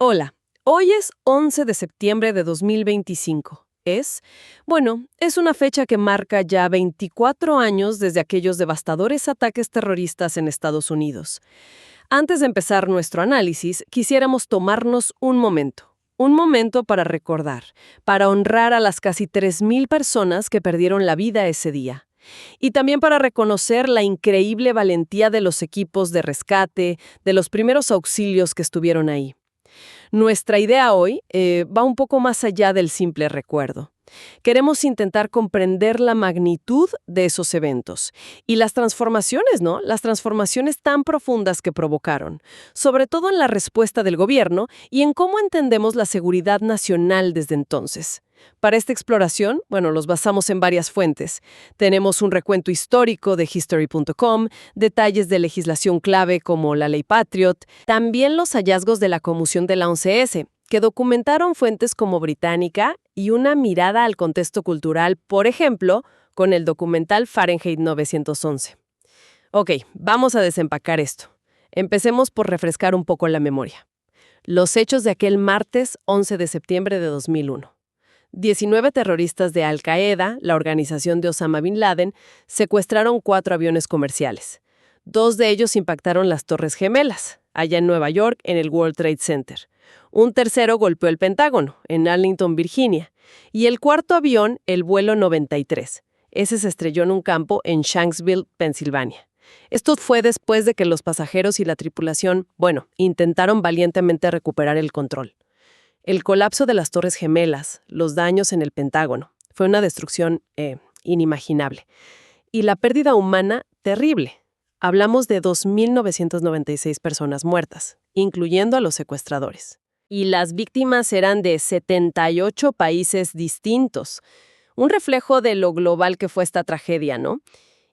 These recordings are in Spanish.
Hola, hoy es 11 de septiembre de 2025. Es una fecha que marca ya 24 años desde aquellos devastadores ataques terroristas en Estados Unidos. Antes de empezar nuestro análisis, quisiéramos tomarnos un momento para recordar, para honrar a las casi 3.000 personas que perdieron la vida ese día. Y también para reconocer la increíble valentía de los equipos de rescate, de los primeros auxilios que estuvieron ahí. Nuestra idea hoy va un poco más allá del simple recuerdo. Queremos intentar comprender la magnitud de esos eventos y las transformaciones, ¿no? Las transformaciones tan profundas que provocaron, sobre todo en la respuesta del gobierno y en cómo entendemos la seguridad nacional desde entonces. Para esta exploración, los basamos en varias fuentes. Tenemos un recuento histórico de History.com, detalles de legislación clave como la Ley Patriot, también los hallazgos de la conmoción de la 11S, que documentaron fuentes como Británica y una mirada al contexto cultural, por ejemplo, con el documental Fahrenheit 911. Ok, vamos a desempacar esto. Empecemos por refrescar un poco la memoria. Los hechos de aquel martes 11 de septiembre de 2001. 19 terroristas de Al-Qaeda, la organización de Osama Bin Laden, secuestraron 4 aviones comerciales. 2 de ellos impactaron las Torres Gemelas, allá en Nueva York, en el World Trade Center. Un tercero golpeó el Pentágono, en Arlington, Virginia. Y el cuarto avión, el vuelo 93. Ese se estrelló en un campo en Shanksville, Pensilvania. Esto fue después de que los pasajeros y la tripulación, intentaron valientemente recuperar el control. El colapso de las Torres Gemelas, los daños en el Pentágono, fue una destrucción inimaginable. Y la pérdida humana, terrible. Hablamos de 2.996 personas muertas, incluyendo a los secuestradores. Y las víctimas eran de 78 países distintos. Un reflejo de lo global que fue esta tragedia, ¿no?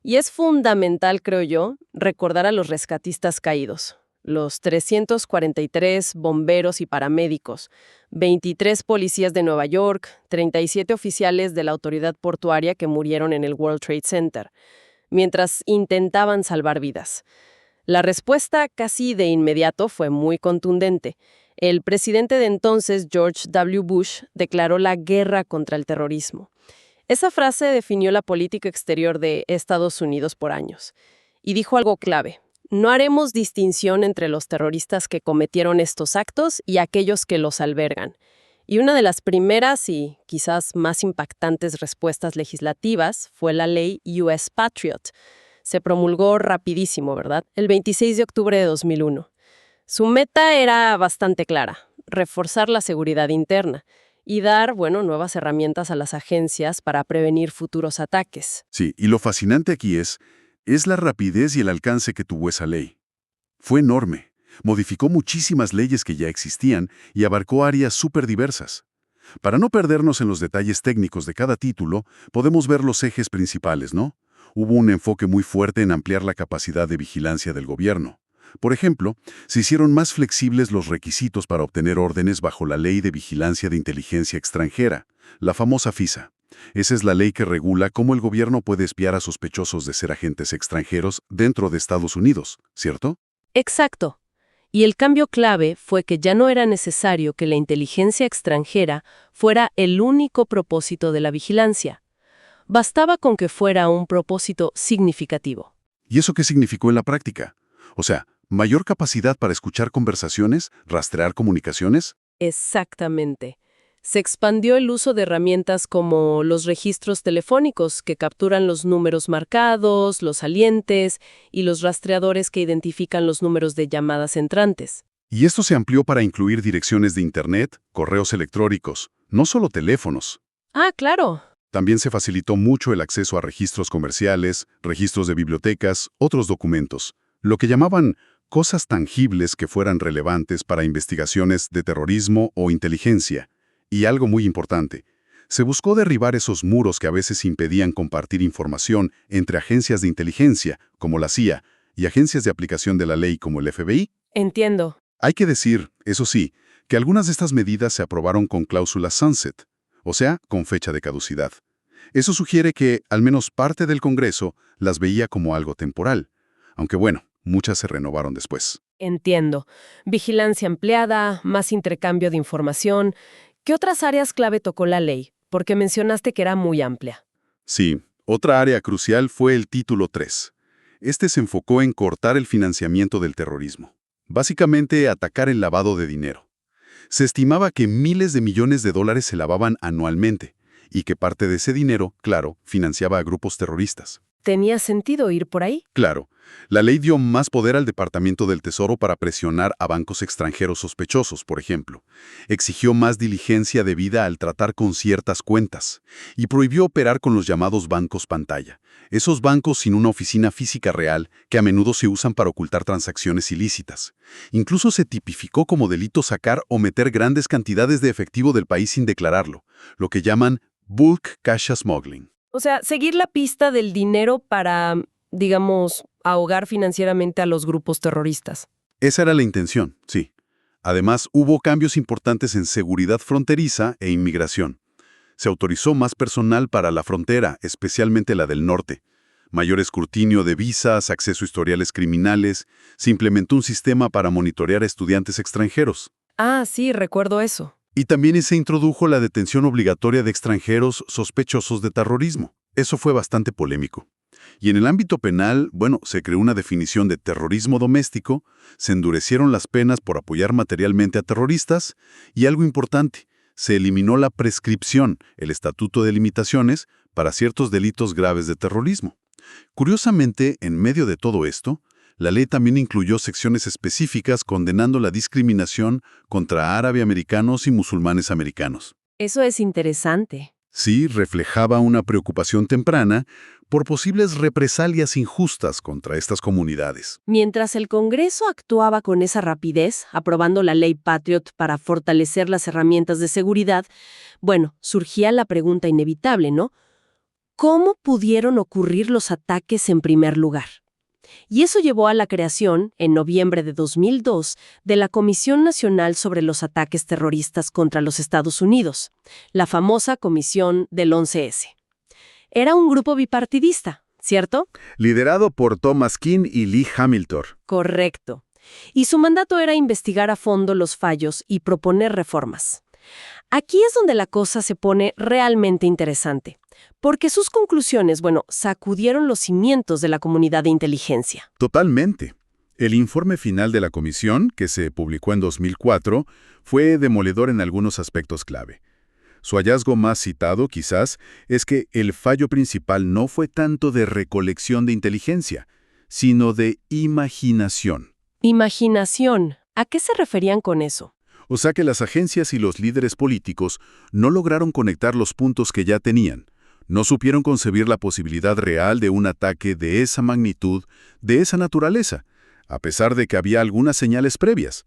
Y es fundamental, creo yo, recordar a los rescatistas caídos. Los 343 bomberos y paramédicos, 23 policías de Nueva York, 37 oficiales de la autoridad portuaria que murieron en el World Trade Center, mientras intentaban salvar vidas. La respuesta casi de inmediato fue muy contundente. El presidente de entonces, George W. Bush, declaró la guerra contra el terrorismo. Esa frase definió la política exterior de Estados Unidos por años. Y dijo algo clave. No haremos distinción entre los terroristas que cometieron estos actos y aquellos que los albergan. Y una de las primeras y quizás más impactantes respuestas legislativas fue la ley US Patriot. Se promulgó rapidísimo, ¿verdad? El 26 de octubre de 2001. Su meta era bastante clara: reforzar la seguridad interna y dar, nuevas herramientas a las agencias para prevenir futuros ataques. Sí, y lo fascinante aquí es la rapidez y el alcance que tuvo esa ley. Fue enorme. Modificó muchísimas leyes que ya existían y abarcó áreas súper diversas. Para no perdernos en los detalles técnicos de cada título, podemos ver los ejes principales, ¿no? Hubo un enfoque muy fuerte en ampliar la capacidad de vigilancia del gobierno. Por ejemplo, se hicieron más flexibles los requisitos para obtener órdenes bajo la Ley de Vigilancia de Inteligencia Extranjera, la famosa FISA. Esa es la ley que regula cómo el gobierno puede espiar a sospechosos de ser agentes extranjeros dentro de Estados Unidos, ¿cierto? Exacto. Y el cambio clave fue que ya no era necesario que la inteligencia extranjera fuera el único propósito de la vigilancia. Bastaba con que fuera un propósito significativo. ¿Y eso qué significó en la práctica? O sea, ¿mayor capacidad para escuchar conversaciones, rastrear comunicaciones? Exactamente. Se expandió el uso de herramientas como los registros telefónicos que capturan los números marcados, los salientes y los rastreadores que identifican los números de llamadas entrantes. Y esto se amplió para incluir direcciones de Internet, correos electrónicos, no solo teléfonos. Ah, claro. También se facilitó mucho el acceso a registros comerciales, registros de bibliotecas, otros documentos, lo que llamaban cosas tangibles que fueran relevantes para investigaciones de terrorismo o inteligencia. Y algo muy importante, se buscó derribar esos muros que a veces impedían compartir información entre agencias de inteligencia, como la CIA, y agencias de aplicación de la ley, como el FBI. Entiendo. Hay que decir, eso sí, que algunas de estas medidas se aprobaron con cláusulas sunset, o sea, con fecha de caducidad. Eso sugiere que, al menos parte del Congreso, las veía como algo temporal. Aunque muchas se renovaron después. Entiendo. Vigilancia ampliada, más intercambio de información. ¿Qué otras áreas clave tocó la ley? Porque mencionaste que era muy amplia. Sí, otra área crucial fue el Título 3. Este se enfocó en cortar el financiamiento del terrorismo. Básicamente, atacar el lavado de dinero. Se estimaba que miles de millones de dólares se lavaban anualmente, y que parte de ese dinero, claro, financiaba a grupos terroristas. ¿Tenía sentido ir por ahí? Claro, la ley dio más poder al Departamento del Tesoro para presionar a bancos extranjeros sospechosos, por ejemplo. Exigió más diligencia debida al tratar con ciertas cuentas y prohibió operar con los llamados bancos pantalla, esos bancos sin una oficina física real que a menudo se usan para ocultar transacciones ilícitas. Incluso se tipificó como delito sacar o meter grandes cantidades de efectivo del país sin declararlo, lo que llaman bulk cash smuggling. O sea, seguir la pista del dinero para, digamos, ahogar financieramente a los grupos terroristas. Esa era la intención, sí. Además, hubo cambios importantes en seguridad fronteriza e inmigración. Se autorizó más personal para la frontera, especialmente la del norte. Mayor escrutinio de visas, acceso a historiales criminales. Se implementó un sistema para monitorear a estudiantes extranjeros. Ah, sí, recuerdo eso. Y también se introdujo la detención obligatoria de extranjeros sospechosos de terrorismo. Eso fue bastante polémico. Y en el ámbito penal, se creó una definición de terrorismo doméstico, se endurecieron las penas por apoyar materialmente a terroristas, y algo importante, se eliminó la prescripción, el estatuto de limitaciones, para ciertos delitos graves de terrorismo. Curiosamente, en medio de todo esto, la ley también incluyó secciones específicas condenando la discriminación contra árabe-americanos y musulmanes americanos. Eso es interesante. Sí, reflejaba una preocupación temprana por posibles represalias injustas contra estas comunidades. Mientras el Congreso actuaba con esa rapidez, aprobando la ley Patriot para fortalecer las herramientas de seguridad, surgía la pregunta inevitable, ¿no? ¿Cómo pudieron ocurrir los ataques en primer lugar? Y eso llevó a la creación, en noviembre de 2002, de la Comisión Nacional sobre los Ataques Terroristas contra los Estados Unidos, la famosa Comisión del 11S. Era un grupo bipartidista, ¿cierto? Liderado por Thomas Keane y Lee Hamilton. Correcto. Y su mandato era investigar a fondo los fallos y proponer reformas. Aquí es donde la cosa se pone realmente interesante, porque sus conclusiones, sacudieron los cimientos de la comunidad de inteligencia. Totalmente. El informe final de la comisión, que se publicó en 2004, fue demoledor en algunos aspectos clave. Su hallazgo más citado, quizás, es que el fallo principal no fue tanto de recolección de inteligencia, sino de imaginación. Imaginación. ¿A qué se referían con eso? O sea que las agencias y los líderes políticos no lograron conectar los puntos que ya tenían. No supieron concebir la posibilidad real de un ataque de esa magnitud, de esa naturaleza, a pesar de que había algunas señales previas.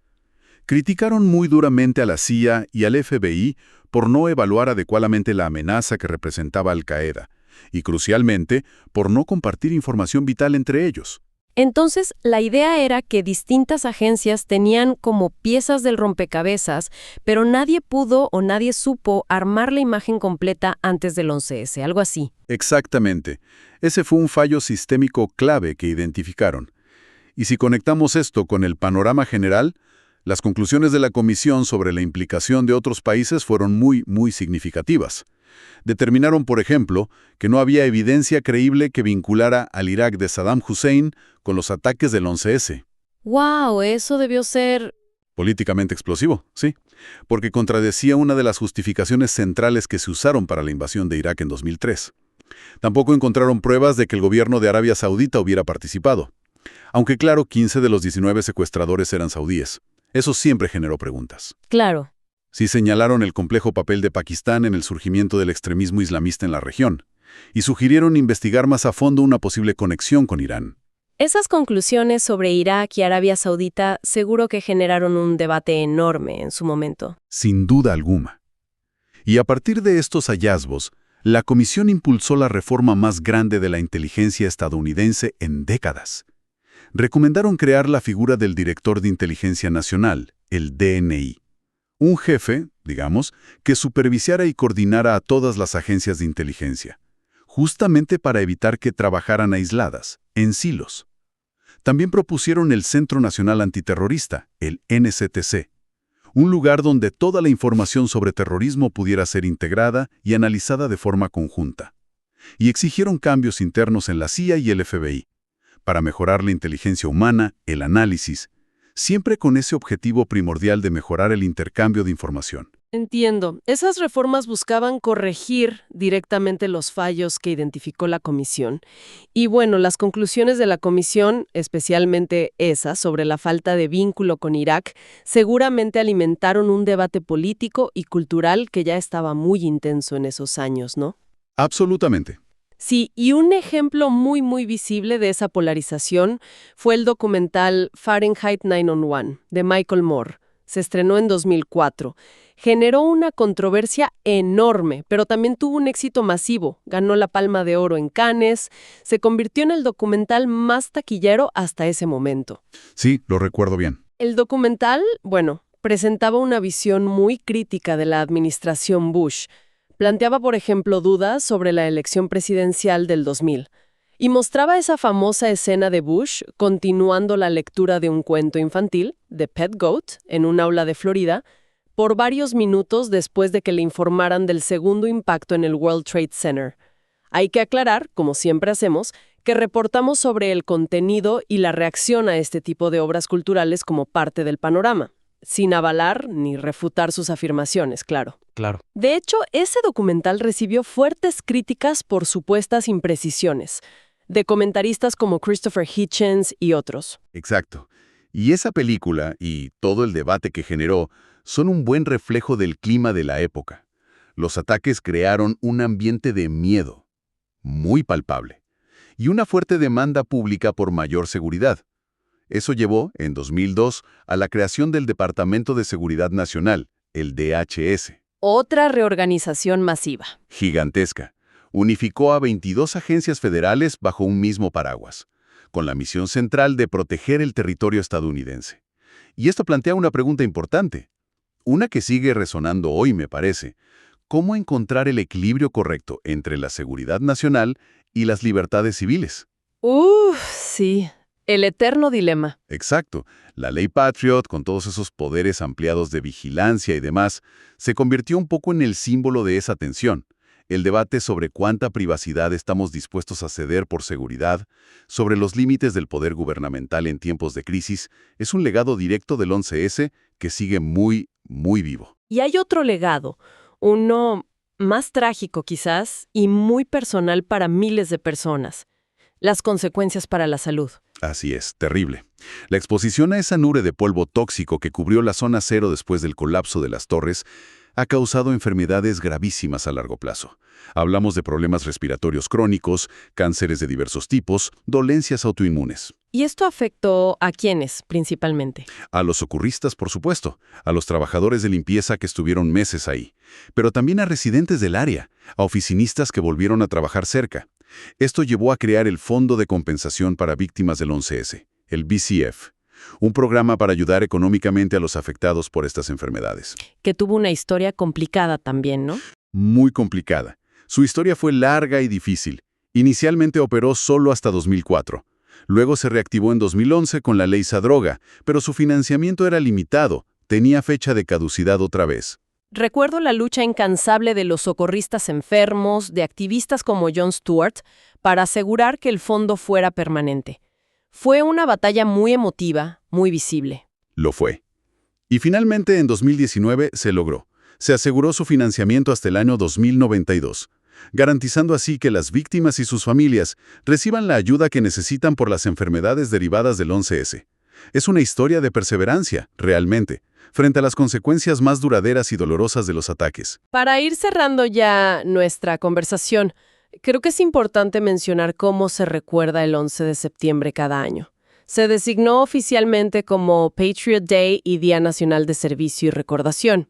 Criticaron muy duramente a la CIA y al FBI por no evaluar adecuadamente la amenaza que representaba Al-Qaeda, y crucialmente, por no compartir información vital entre ellos. Entonces, la idea era que distintas agencias tenían como piezas del rompecabezas, pero nadie pudo o nadie supo armar la imagen completa antes del 11S, algo así. Exactamente. Ese fue un fallo sistémico clave que identificaron. Y si conectamos esto con el panorama general, las conclusiones de la comisión sobre la implicación de otros países fueron muy significativas. Determinaron, por ejemplo, que no había evidencia creíble que vinculara al Irak de Saddam Hussein con los ataques del 11S. ¡Wow! Eso debió ser... Políticamente explosivo, sí, porque contradecía una de las justificaciones centrales que se usaron para la invasión de Irak en 2003. Tampoco encontraron pruebas de que el gobierno de Arabia Saudita hubiera participado. Aunque claro, 15 de los 19 secuestradores eran saudíes. Eso siempre generó preguntas. Claro. Sí señalaron el complejo papel de Pakistán en el surgimiento del extremismo islamista en la región, y sugirieron investigar más a fondo una posible conexión con Irán. Esas conclusiones sobre Irak y Arabia Saudita seguro que generaron un debate enorme en su momento. Sin duda alguna. Y a partir de estos hallazgos, la comisión impulsó la reforma más grande de la inteligencia estadounidense en décadas. Recomendaron crear la figura del Director de Inteligencia Nacional, el DNI. Un jefe, digamos, que supervisara y coordinara a todas las agencias de inteligencia, justamente para evitar que trabajaran aisladas, en silos. También propusieron el Centro Nacional Antiterrorista, el NCTC, un lugar donde toda la información sobre terrorismo pudiera ser integrada y analizada de forma conjunta. Y exigieron cambios internos en la CIA y el FBI, para mejorar la inteligencia humana, el análisis, siempre con ese objetivo primordial de mejorar el intercambio de información. Entiendo. Esas reformas buscaban corregir directamente los fallos que identificó la comisión. Y bueno, las conclusiones de la comisión, especialmente esa sobre la falta de vínculo con Irak, seguramente alimentaron un debate político y cultural que ya estaba muy intenso en esos años, ¿no? Absolutamente. Sí, y un ejemplo muy visible de esa polarización fue el documental Fahrenheit 9/11 de Michael Moore. Se estrenó en 2004. Generó una controversia enorme, pero también tuvo un éxito masivo. Ganó la Palma de Oro en Cannes. Se convirtió en el documental más taquillero hasta ese momento. Sí, lo recuerdo bien. El documental, bueno, presentaba una visión muy crítica de la administración Bush. Planteaba, por ejemplo, dudas sobre la elección presidencial del 2000 y mostraba esa famosa escena de Bush continuando la lectura de un cuento infantil, The Pet Goat, en un aula de Florida, por varios minutos después de que le informaran del segundo impacto en el World Trade Center. Hay que aclarar, como siempre hacemos, que reportamos sobre el contenido y la reacción a este tipo de obras culturales como parte del panorama, sin avalar ni refutar sus afirmaciones, claro. Claro. De hecho, ese documental recibió fuertes críticas por supuestas imprecisiones, de comentaristas como Christopher Hitchens y otros. Exacto. Y esa película y todo el debate que generó son un buen reflejo del clima de la época. Los ataques crearon un ambiente de miedo, muy palpable, y una fuerte demanda pública por mayor seguridad. Eso llevó, en 2002, a la creación del Departamento de Seguridad Nacional, el DHS. Otra reorganización masiva. Gigantesca. Unificó a 22 agencias federales bajo un mismo paraguas, con la misión central de proteger el territorio estadounidense. Y esto plantea una pregunta importante, una que sigue resonando hoy, me parece. ¿Cómo encontrar el equilibrio correcto entre la seguridad nacional y las libertades civiles? Sí. El eterno dilema. Exacto. La ley Patriot, con todos esos poderes ampliados de vigilancia y demás, se convirtió un poco en el símbolo de esa tensión. El debate sobre cuánta privacidad estamos dispuestos a ceder por seguridad, sobre los límites del poder gubernamental en tiempos de crisis, es un legado directo del 11S que sigue muy vivo. Y hay otro legado, uno más trágico quizás y muy personal para miles de personas. Las consecuencias para la salud. Así es, terrible. La exposición a esa nube de polvo tóxico que cubrió la zona cero después del colapso de las torres ha causado enfermedades gravísimas a largo plazo. Hablamos de problemas respiratorios crónicos, cánceres de diversos tipos, dolencias autoinmunes. ¿Y esto afectó a quiénes principalmente? A los socorristas, por supuesto, a los trabajadores de limpieza que estuvieron meses ahí, pero también a residentes del área, a oficinistas que volvieron a trabajar cerca. Esto llevó a crear el Fondo de Compensación para Víctimas del 11S, el BCF, un programa para ayudar económicamente a los afectados por estas enfermedades. Que tuvo una historia complicada también, ¿no? Muy complicada. Su historia fue larga y difícil. Inicialmente operó solo hasta 2004. Luego se reactivó en 2011 con la ley Zadroga, pero su financiamiento era limitado, tenía fecha de caducidad otra vez. Recuerdo la lucha incansable de los socorristas enfermos, de activistas como Jon Stewart, para asegurar que el fondo fuera permanente. Fue una batalla muy emotiva, muy visible. Lo fue. Y finalmente en 2019 se logró. Se aseguró su financiamiento hasta el año 2092, garantizando así que las víctimas y sus familias reciban la ayuda que necesitan por las enfermedades derivadas del 11S. Es una historia de perseverancia, realmente, frente a las consecuencias más duraderas y dolorosas de los ataques. Para ir cerrando ya nuestra conversación, creo que es importante mencionar cómo se recuerda el 11 de septiembre cada año. Se designó oficialmente como Patriot Day y Día Nacional de Servicio y Recordación.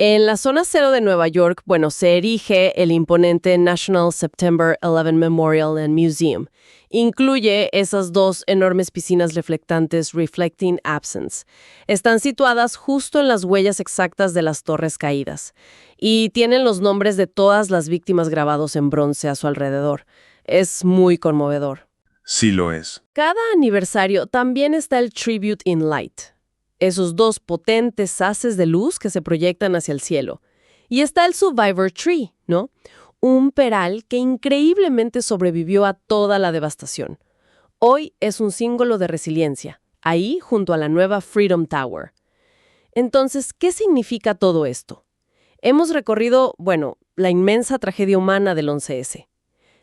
En la zona cero de Nueva York, se erige el imponente National September 11 Memorial and Museum. Incluye esas dos enormes piscinas reflectantes Reflecting Absence. Están situadas justo en las huellas exactas de las torres caídas y tienen los nombres de todas las víctimas grabados en bronce a su alrededor. Es muy conmovedor. Sí lo es. Cada aniversario también está el Tribute in Light, esos dos potentes haces de luz que se proyectan hacia el cielo. Y está el Survivor Tree, ¿no? Un peral que increíblemente sobrevivió a toda la devastación. Hoy es un símbolo de resiliencia, ahí junto a la nueva Freedom Tower. Entonces, ¿qué significa todo esto? Hemos recorrido, la inmensa tragedia humana del 11S.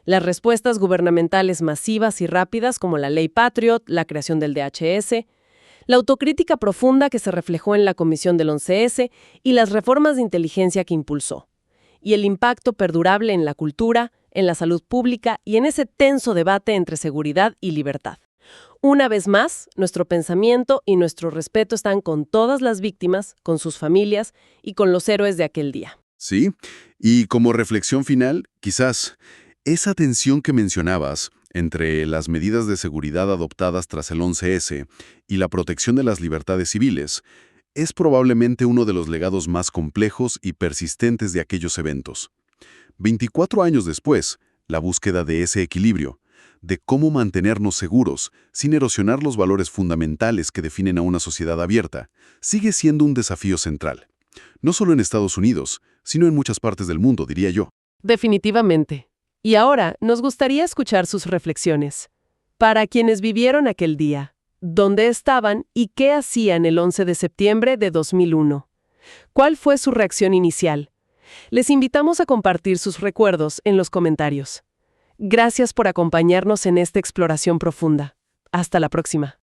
Las respuestas gubernamentales masivas y rápidas como la Ley Patriot, la creación del DHS, la autocrítica profunda que se reflejó en la Comisión del 11S y las reformas de inteligencia que impulsó. Y el impacto perdurable en la cultura, en la salud pública y en ese tenso debate entre seguridad y libertad. Una vez más, nuestro pensamiento y nuestro respeto están con todas las víctimas, con sus familias y con los héroes de aquel día. Sí, y como reflexión final, quizás esa tensión que mencionabas entre las medidas de seguridad adoptadas tras el 11S y la protección de las libertades civiles es probablemente uno de los legados más complejos y persistentes de aquellos eventos. 24 años después, la búsqueda de ese equilibrio, de cómo mantenernos seguros sin erosionar los valores fundamentales que definen a una sociedad abierta, sigue siendo un desafío central. No solo en Estados Unidos, sino en muchas partes del mundo, diría yo. Definitivamente. Y ahora nos gustaría escuchar sus reflexiones. Para quienes vivieron aquel día, ¿dónde estaban y qué hacían el 11 de septiembre de 2001? ¿Cuál fue su reacción inicial? Les invitamos a compartir sus recuerdos en los comentarios. Gracias por acompañarnos en esta exploración profunda. Hasta la próxima.